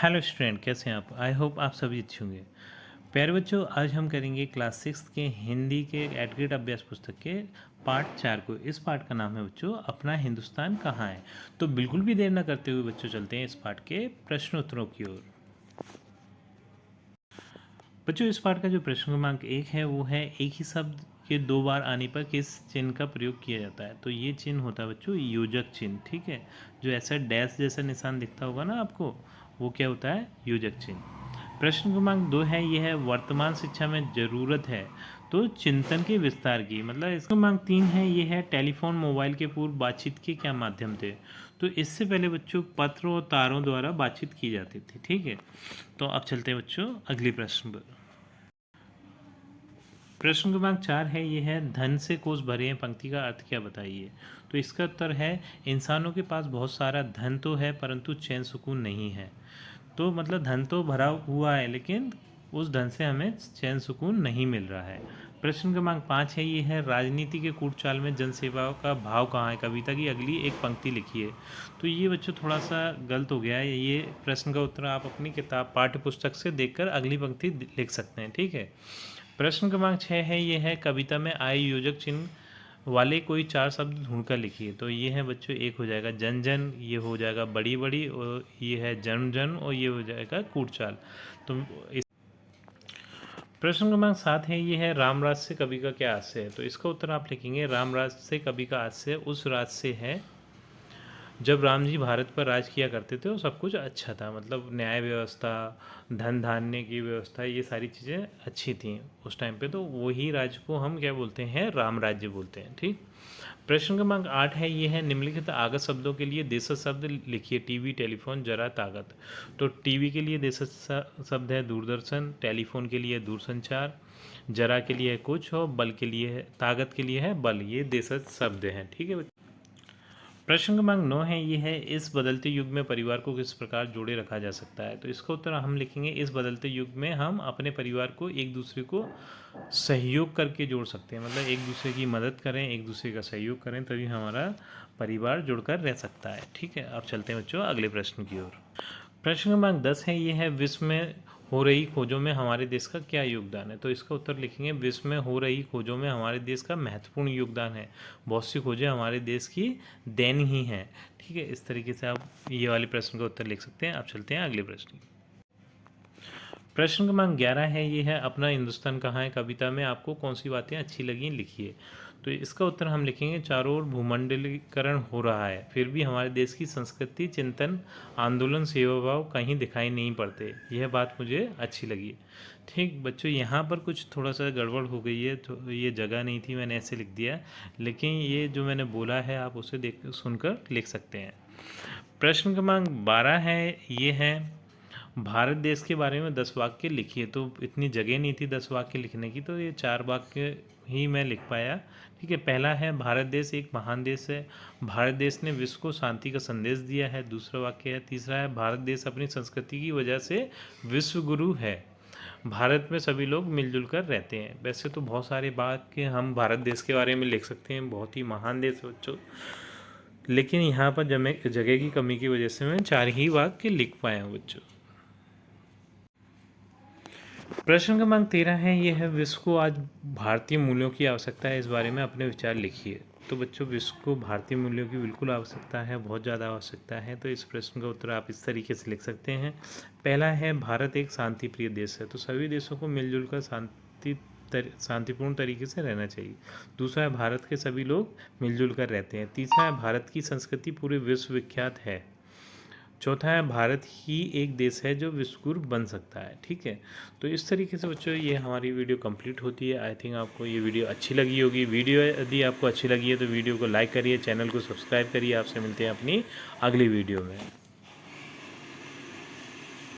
Hello student, कैसे हैं आप? आई होप आप सभी अच्छे होंगे। प्यारे बच्चों, आज हम करेंगे क्लास 6 के हिंदी के एट ग्रेड अभ्यास पुस्तक के पार्ट 4 को। इस पार्ट का नाम है बच्चों अपना हिंदुस्तान कहाँ है। तो बिल्कुल भी देर ना करते हुए बच्चों चलते हैं इस पार्ट के प्रश्नोत्तरों की ओर। बच्चों, इस पार्ट का जो प्रश्न क्रमांक 1 है वो है एक ही शब्द के दो बार आने पर किस चिन्ह का प्रयोग किया जाता है। तो ये चिन्ह होता है बच्चों योजक चिन्ह। ठीक है, जो ऐसा डैश जैसा निशान दिखता होगा ना आपको, वो क्या होता है? योजक चिन्ह। प्रश्न क्रमांक 2 है, यह है वर्तमान शिक्षा में ज़रूरत है तो चिंतन के विस्तार की। मतलब इसका क्रमांक 3 है, यह है टेलीफोन मोबाइल के पूर्व बातचीत के क्या माध्यम थे। तो इससे पहले बच्चों पत्र और तारों द्वारा बातचीत की जाती थी। ठीक है, तो अब चलते हैं बच्चों अगले प्रश्न पर। प्रश्न क्रमांक 4 है, ये है धन से कोष भरे हैं, पंक्ति का अर्थ क्या बताइए। तो इसका उत्तर है इंसानों के पास बहुत सारा धन तो है परंतु चैन सुकून नहीं है। तो मतलब धन तो भरा हुआ है लेकिन उस धन से हमें चैन सुकून नहीं मिल रहा है। प्रश्न क्रमांक 5 है, ये है राजनीति के कूटचाल में जनसेवा का भाव कहाँ है। कविता की अगली एक पंक्ति लिखिए। तो ये बच्चों थोड़ा सा गलत हो गया है। ये प्रश्न का उत्तर आप अपनी किताब पाठ्य पुस्तक से देखकर अगली पंक्ति लिख सकते हैं। ठीक है, प्रश्न क्रमांक 6 है, ये है कविता में आए योजक चिन्ह वाले कोई 4 शब्द ढूंढकर लिखिए। तो ये है बच्चों, एक हो जाएगा जन जन, ये हो जाएगा बड़ी बड़ी, और ये है जन जन, और ये हो जाएगा कूटचाल। तो इस प्रश्न क्रमांक 7 है, ये है रामराज से कवि का क्या आशय है। तो इसका उत्तर आप लिखेंगे रामराज से कवि का आशय उस राज से है जब राम जी भारत पर राज किया करते थे और सब कुछ अच्छा था। मतलब न्याय व्यवस्था, धन धान्य की व्यवस्था, ये सारी चीज़ें अच्छी थी उस टाइम पे। तो वही राज्य को हम क्या बोलते हैं? राम राज्य बोलते हैं। ठीक। प्रश्न क्रमांक 8 है, ये है निम्नलिखित आगत शब्दों के लिए देशज शब्द लिखिए। टीवी, टेलीफोन, जरा, ताकत। तो टीवी के लिए देशज शब्द है दूरदर्शन, टेलीफोन के लिए दूरसंचार, जरा के लिए कुछ, और बल के लिए ताकत के लिए है बल। ये देशज शब्द हैं। ठीक है। प्रश्न क्रमांक 9 है, ये है इस बदलते युग में परिवार को किस प्रकार जोड़े रखा जा सकता है। तो इसका उत्तर हम लिखेंगे इस बदलते युग में हम अपने परिवार को एक दूसरे को सहयोग करके जोड़ सकते हैं। मतलब एक दूसरे की मदद करें, एक दूसरे का सहयोग करें, तभी हमारा परिवार जुड़कर रह सकता है। ठीक है, अब चलते हैं बच्चों अगले प्रश्न की ओर। प्रश्न क्रमांक 10 है, ये है विश्व में हो रही खोजों में हमारे देश का क्या योगदान है। तो इसका उत्तर लिखेंगे विश्व में हो रही खोजों में हमारे देश का महत्वपूर्ण योगदान है। बहुत सी खोजें हमारे देश की देन ही हैं। ठीक है, इस तरीके से आप ये वाले प्रश्न का उत्तर लिख सकते हैं। आप चलते हैं अगले प्रश्न। प्रश्न क्रमांक 11 है, ये है अपना हिंदुस्तान कहाँ है कविता में आपको कौन सी बातें अच्छी लगी लिखिए। तो इसका उत्तर हम लिखेंगे चारों ओर भूमंडलीकरण हो रहा है फिर भी हमारे देश की संस्कृति, चिंतन, आंदोलन, सेवा भाव कहीं दिखाई नहीं पड़ते। यह बात मुझे अच्छी लगी। ठीक बच्चों, यहाँ पर कुछ थोड़ा सा गड़बड़ हो गई है। तो ये जगह नहीं थी, मैंने ऐसे लिख दिया, लेकिन ये जो मैंने बोला है आप उसे देख सुनकर लिख सकते हैं। प्रश्न क्रमांक 12 है, ये है भारत देश के बारे में 10 वाक्य लिखिए। तो इतनी जगह नहीं थी 10 वाक्य लिखने की, तो ये 4 वाक्य ही मैं लिख पाया। ठीक है, पहला है भारत देश एक महान देश है। भारत देश ने विश्व को शांति का संदेश दिया है। दूसरा वाक्य है, तीसरा है भारत देश अपनी संस्कृति की वजह से विश्व गुरु है। भारत में सभी लोग मिलजुल कर रहते हैं। वैसे तो बहुत सारे वाक्य हम भारत देश के बारे में लिख सकते हैं, बहुत ही महान देश है बच्चों, लेकिन यहाँ पर जगह की कमी की वजह से मैं 4 ही वाक्य लिख पाया हूँ बच्चों। प्रश्न क्रमांक 13 है, यह है विश्व को आज भारतीय मूल्यों की आवश्यकता है, इस बारे में अपने विचार लिखिए। तो बच्चों, विश्व को भारतीय मूल्यों की बिल्कुल आवश्यकता है, बहुत ज़्यादा आवश्यकता है। तो इस प्रश्न का उत्तर आप इस तरीके से लिख सकते हैं। पहला है भारत एक शांति प्रिय देश है। तो सभी देशों को मिलजुल कर शांतिपूर्ण तरीके से रहना चाहिए। दूसरा है भारत के सभी लोग मिलजुल कर रहते हैं। तीसरा है भारत की संस्कृति पूरे विश्व विख्यात है। चौथा है भारत ही एक देश है जो विश्वगुरु बन सकता है। ठीक है, तो इस तरीके से बच्चों ये हमारी वीडियो कंप्लीट होती है। आई थिंक आपको ये वीडियो अच्छी लगी होगी। वीडियो यदि आपको अच्छी लगी है तो वीडियो को लाइक करिए, चैनल को सब्सक्राइब करिए। आपसे मिलते हैं अपनी अगली वीडियो में।